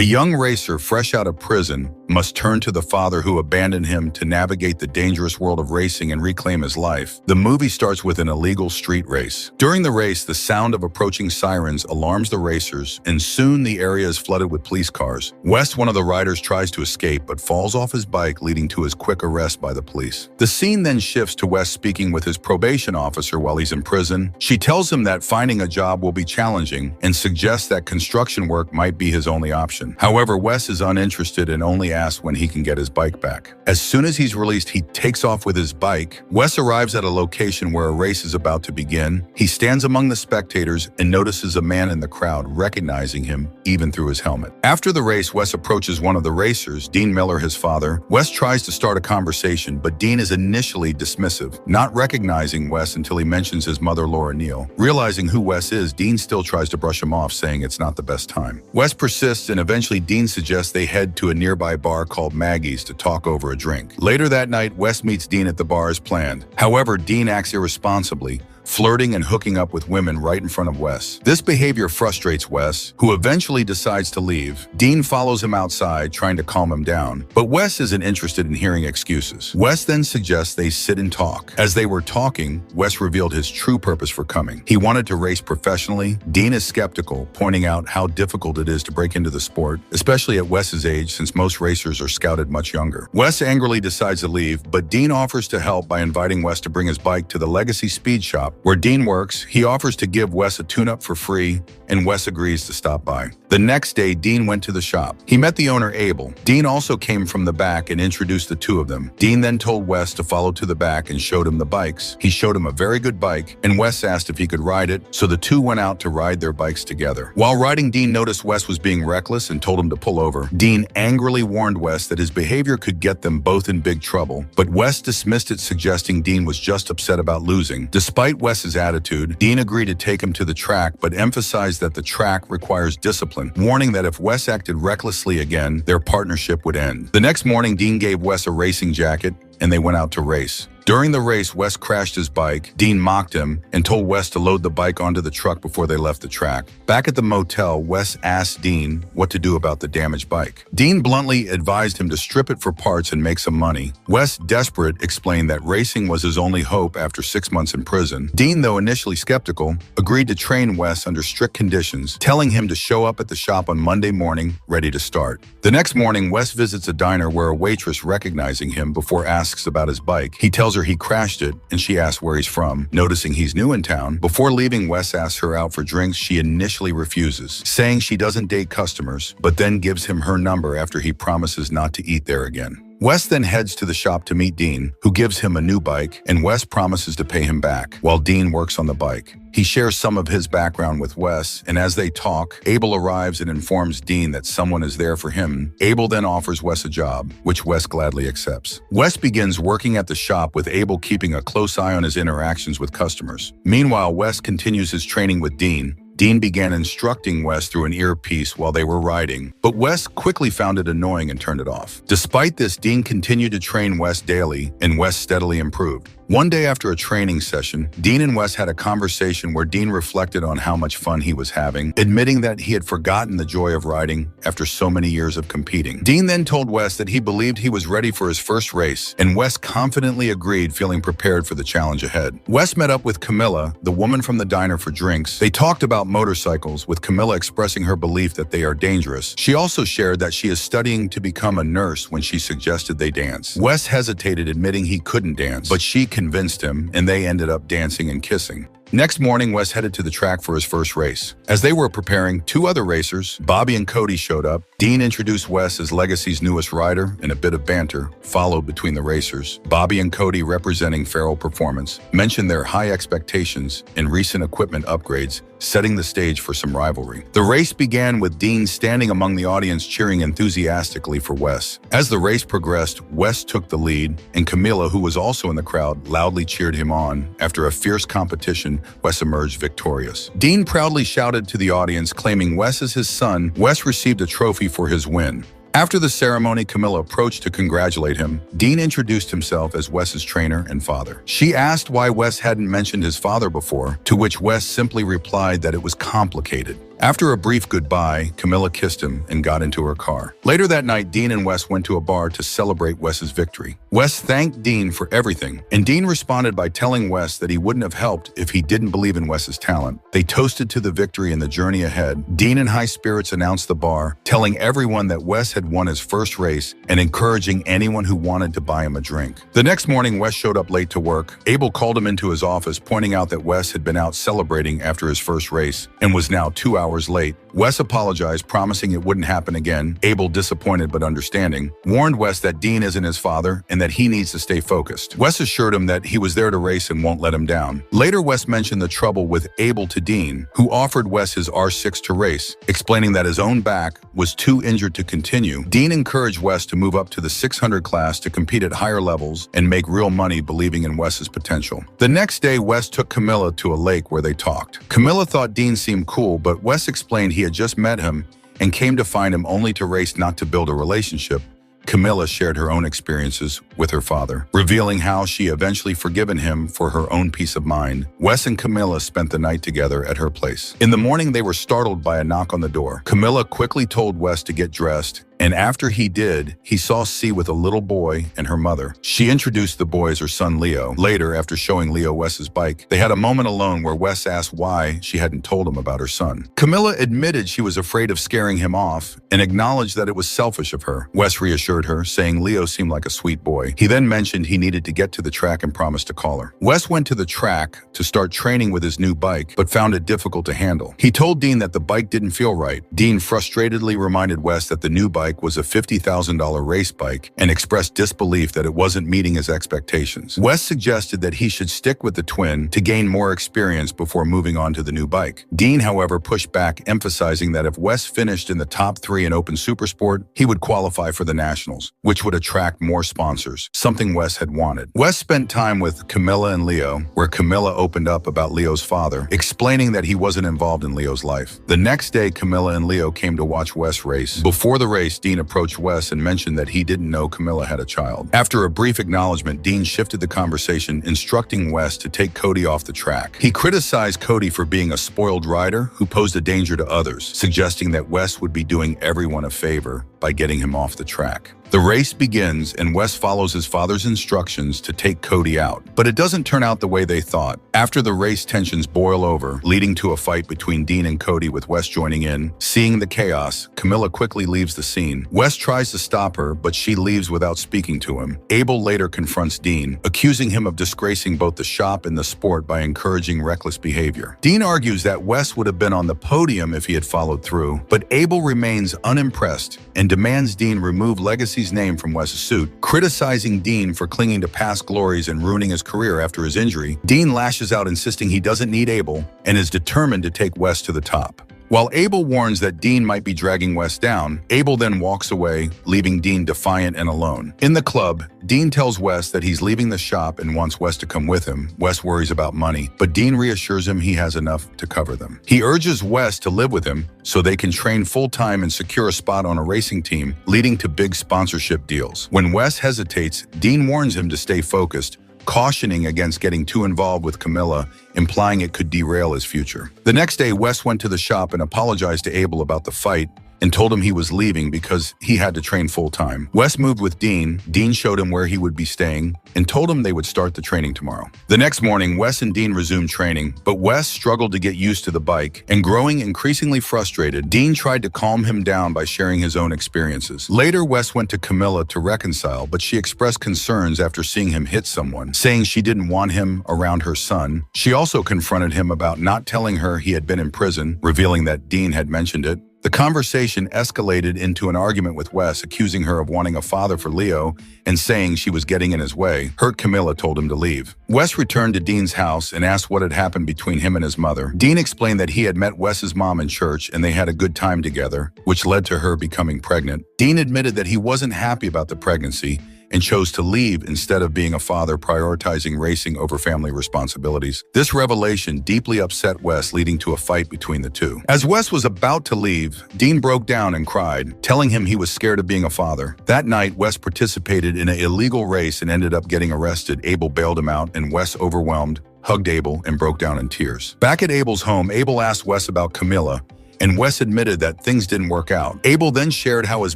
A young racer fresh out of prison must turn to the father who abandoned him to navigate the dangerous world of racing and reclaim his life. The movie starts with an illegal street race. During the race, the sound of approaching sirens alarms the racers, and soon the area is flooded with police cars. Wes, one of the riders, tries to escape but falls off his bike, leading to his quick arrest by the police. The scene then shifts to Wes speaking with his probation officer while he's in prison. She tells him that finding a job will be challenging and suggests that construction work might be his only option. However, Wes is uninterested and only asks when he can get his bike back. As soon as he's released, he takes off with his bike. Wes arrives at a location where a race is about to begin. He stands among the spectators and notices a man in the crowd, recognizing him even through his helmet. After the race, Wes approaches one of the racers, Dean Miller, his father. Wes tries to start a conversation, but Dean is initially dismissive, not recognizing Wes until he mentions his mother, Laura Neal. Realizing who Wes is, Dean still tries to brush him off, saying it's not the best time. Wes persists, and eventually Dean suggests they head to a nearby bar called Maggie's to talk over a drink. Later that night, Wes meets Dean at the bar as planned. However, Dean acts irresponsibly, flirting and hooking up with women right in front of Wes. This behavior frustrates Wes, who eventually decides to leave. Dean follows him outside, trying to calm him down, but Wes isn't interested in hearing excuses. Wes then suggests they sit and talk. As they were talking, Wes revealed his true purpose for coming. He wanted to race professionally. Dean is skeptical, pointing out how difficult it is to break into the sport, especially at Wes's age, since most racers are scouted much younger. Wes angrily decides to leave, but Dean offers to help by inviting Wes to bring his bike to the Legacy Speed Shop, where Dean works. He offers to give Wes a tune-up for free, and Wes agrees to stop by. The next day, Dean went to the shop. He met the owner, Abel. Dean also came from the back and introduced the two of them. Dean then told Wes to follow to the back and showed him the bikes. He showed him a very good bike, and Wes asked if he could ride it, so the two went out to ride their bikes together. While riding, Dean noticed Wes was being reckless and told him to pull over. Dean angrily warned Wes that his behavior could get them both in big trouble, but Wes dismissed it, suggesting Dean was just upset about losing. Despite Wes's attitude, Dean agreed to take him to the track, but emphasized that the track requires discipline, warning that if Wes acted recklessly again, their partnership would end. The next morning, Dean gave Wes a racing jacket, and they went out to race. During the race, Wes crashed his bike. Dean mocked him and told Wes to load the bike onto the truck before they left the track. Back at the motel, Wes asked Dean what to do about the damaged bike. Dean bluntly advised him to strip it for parts and make some money. Wes, desperate, explained that racing was his only hope after 6 months in prison. Dean, though initially skeptical, agreed to train Wes under strict conditions, telling him to show up at the shop on Monday morning, ready to start. The next morning, Wes visits a diner where a waitress, recognizing him before asks about his bike, he tells her he crashed it, and she asks where he's from. Noticing he's new in town, before leaving, Wes asks her out for drinks. She initially refuses, saying she doesn't date customers, but then gives him her number after he promises not to eat there again. Wes then heads to the shop to meet Dean, who gives him a new bike, and Wes promises to pay him back, while Dean works on the bike. He shares some of his background with Wes, and as they talk, Abel arrives and informs Dean that someone is there for him. Abel then offers Wes a job, which Wes gladly accepts. Wes begins working at the shop, with Abel keeping a close eye on his interactions with customers. Meanwhile, Wes continues his training with Dean. Dean began instructing Wes through an earpiece while they were riding, but Wes quickly found it annoying and turned it off. Despite this, Dean continued to train Wes daily, and Wes steadily improved. One day after a training session, Dean and Wes had a conversation where Dean reflected on how much fun he was having, admitting that he had forgotten the joy of riding after so many years of competing. Dean then told Wes that he believed he was ready for his first race, and Wes confidently agreed, feeling prepared for the challenge ahead. Wes met up with Camilla, the woman from the diner, for drinks. They talked about motorcycles, with Camilla expressing her belief that they are dangerous. She also shared that she is studying to become a nurse when she suggested they dance. Wes hesitated, admitting he couldn't dance, but she convinced him, and they ended up dancing and kissing. Next morning, Wes headed to the track for his first race. As they were preparing, two other racers, Bobby and Cody, showed up. Dean introduced Wes as Legacy's newest rider, and a bit of banter followed between the racers. Bobby and Cody, representing Feral Performance, mentioned their high expectations and recent equipment upgrades, setting the stage for some rivalry. The race began with Dean standing among the audience, cheering enthusiastically for Wes. As the race progressed, Wes took the lead, and Camilla, who was also in the crowd, loudly cheered him on. After a fierce competition, Wes emerged victorious. Dean proudly shouted to the audience, claiming Wes as his son. Wes received a trophy for his win. After the ceremony, Camilla approached to congratulate him. Dean introduced himself as Wes's trainer and father. She asked why Wes hadn't mentioned his father before, to which Wes simply replied that it was complicated. After a brief goodbye, Camilla kissed him and got into her car. Later that night, Dean and Wes went to a bar to celebrate Wes's victory. Wes thanked Dean for everything, and Dean responded by telling Wes that he wouldn't have helped if he didn't believe in Wes's talent. They toasted to the victory and the journey ahead. Dean, in high spirits, announced the bar, telling everyone that Wes had won his first race and encouraging anyone who wanted to buy him a drink. The next morning, Wes showed up late to work. Abel called him into his office, pointing out that Wes had been out celebrating after his first race and was now 2 hours late. Wes apologized, promising it wouldn't happen again. Abel, disappointed but understanding, warned Wes that Dean isn't his father and that he needs to stay focused. Wes assured him that he was there to race and won't let him down. Later, Wes mentioned the trouble with Abel to Dean, who offered Wes his R6 to race, explaining that his own back was too injured to continue. Dean encouraged Wes to move up to the 600 class to compete at higher levels and make real money, believing in Wes's potential. The next day, Wes took Camilla to a lake where they talked. Camilla thought Dean seemed cool, but Wes explained he had just met him and came to find him only to race, not to build a relationship. Camilla shared her own experiences with her father, revealing how she eventually forgiven him for her own peace of mind. Wes and Camilla spent the night together at her place. In the morning, they were startled by a knock on the door. Camilla quickly told Wes to get dressed, and after he did, he saw C with a little boy and her mother. She introduced the boy as her son Leo. Later, after showing Leo Wes's bike, they had a moment alone where Wes asked why she hadn't told him about her son. Camilla admitted she was afraid of scaring him off and acknowledged that it was selfish of her. Wes reassured her, saying Leo seemed like a sweet boy. He then mentioned he needed to get to the track and promised to call her. Wes went to the track to start training with his new bike, but found it difficult to handle. He told Dean that the bike didn't feel right. Dean frustratedly reminded Wes that the new bike was a $50,000 race bike and expressed disbelief that it wasn't meeting his expectations. Wes suggested that he should stick with the twin to gain more experience before moving on to the new bike. Dean, however, pushed back, emphasizing that if Wes finished in the top 3 in Open Supersport, he would qualify for the Nationals, which would attract more sponsors, something Wes had wanted. Wes spent time with Camilla and Leo, where Camilla opened up about Leo's father, explaining that he wasn't involved in Leo's life. The next day, Camilla and Leo came to watch Wes race. Before the race, Dean approached Wes and mentioned that he didn't know Camilla had a child. After a brief acknowledgement, Dean shifted the conversation, instructing Wes to take Cody off the track. He criticized Cody for being a spoiled rider who posed a danger to others, suggesting that Wes would be doing everyone a favor by getting him off the track. The race begins, and Wes follows his father's instructions to take Cody out, but it doesn't turn out the way they thought. After the race, tensions boil over, leading to a fight between Dean and Cody, with Wes joining in. Seeing the chaos, Camilla quickly leaves the scene. Wes tries to stop her, but she leaves without speaking to him. Abel later confronts Dean, accusing him of disgracing both the shop and the sport by encouraging reckless behavior. Dean argues that Wes would have been on the podium if he had followed through, but Abel remains unimpressed and demands Dean remove Legacy's name from Wes's suit, criticizing Dean for clinging to past glories and ruining his career after his injury. Dean lashes out, insisting he doesn't need Abel and is determined to take Wes to the top. While Abel warns that Dean might be dragging Wes down, Abel then walks away, leaving Dean defiant and alone. In the club, Dean tells Wes that he's leaving the shop and wants Wes to come with him. Wes worries about money, but Dean reassures him he has enough to cover them. He urges Wes to live with him so they can train full-time and secure a spot on a racing team, leading to big sponsorship deals. When Wes hesitates, Dean warns him to stay focused, cautioning against getting too involved with Camilla, implying it could derail his future. The next day, Wes went to the shop and apologized to Abel about the fight and told him he was leaving because he had to train full-time. Wes moved with Dean. Dean showed him where he would be staying and told him they would start the training tomorrow. The next morning, Wes and Dean resumed training, but Wes struggled to get used to the bike, and growing increasingly frustrated, Dean tried to calm him down by sharing his own experiences. Later, Wes went to Camilla to reconcile, but she expressed concerns after seeing him hit someone, saying she didn't want him around her son. She also confronted him about not telling her he had been in prison, revealing that Dean had mentioned it. The conversation escalated into an argument with Wes, accusing her of wanting a father for Leo and saying she was getting in his way. Hurt, Camilla told him to leave. Wes returned to Dean's house and asked what had happened between him and his mother. Dean explained that he had met Wes's mom in church and they had a good time together, which led to her becoming pregnant. Dean admitted that he wasn't happy about the pregnancy and chose to leave instead of being a father, prioritizing racing over family responsibilities. This revelation deeply upset Wes, leading to a fight between the two. As Wes was about to leave, Dean broke down and cried, telling him he was scared of being a father. That night, Wes participated in an illegal race and ended up getting arrested. Abel bailed him out, and Wes, overwhelmed, hugged Abel and broke down in tears. Back at Abel's home, Abel asked Wes about Camilla and Wes admitted that things didn't work out. Abel then shared how his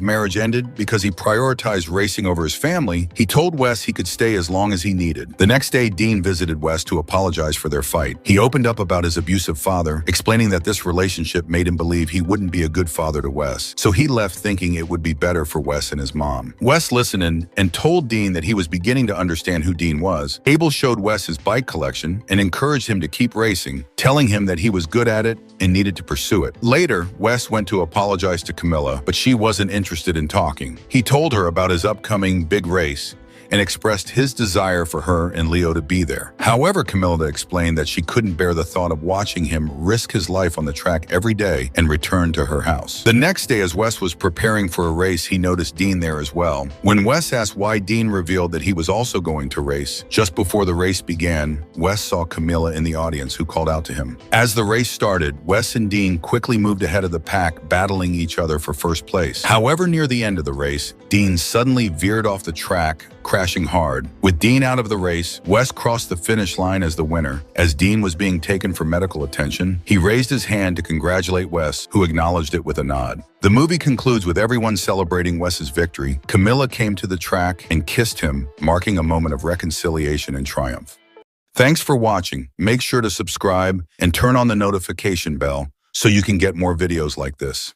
marriage ended because he prioritized racing over his family. He told Wes he could stay as long as he needed. The next day, Dean visited Wes to apologize for their fight. He opened up about his abusive father, explaining that this relationship made him believe he wouldn't be a good father to Wes, so he left thinking it would be better for Wes and his mom. Wes listened and told Dean that he was beginning to understand who Dean was. Abel showed Wes his bike collection and encouraged him to keep racing, telling him that he was good at it and needed to pursue it. Later, Wes went to apologize to Camilla, but she wasn't interested in talking. He told her about his upcoming big race and expressed his desire for her and Leo to be there. However, Camilla explained that she couldn't bear the thought of watching him risk his life on the track every day and return to her house. The next day, as Wes was preparing for a race, he noticed Dean there as well. When Wes asked why, Dean revealed that he was also going to race. Just before the race began, Wes saw Camilla in the audience, who called out to him. As the race started, Wes and Dean quickly moved ahead of the pack, battling each other for first place. However, near the end of the race, Dean suddenly veered off the track, crashing hard. With Dean out of the race, Wes crossed the finish line as the winner. As Dean was being taken for medical attention, he raised his hand to congratulate Wes, who acknowledged it with a nod. The movie concludes with everyone celebrating Wes's victory. Camilla came to the track and kissed him, marking a moment of reconciliation and triumph. Thanks for watching. Make sure to subscribe and turn on the notification bell so you can get more videos like this.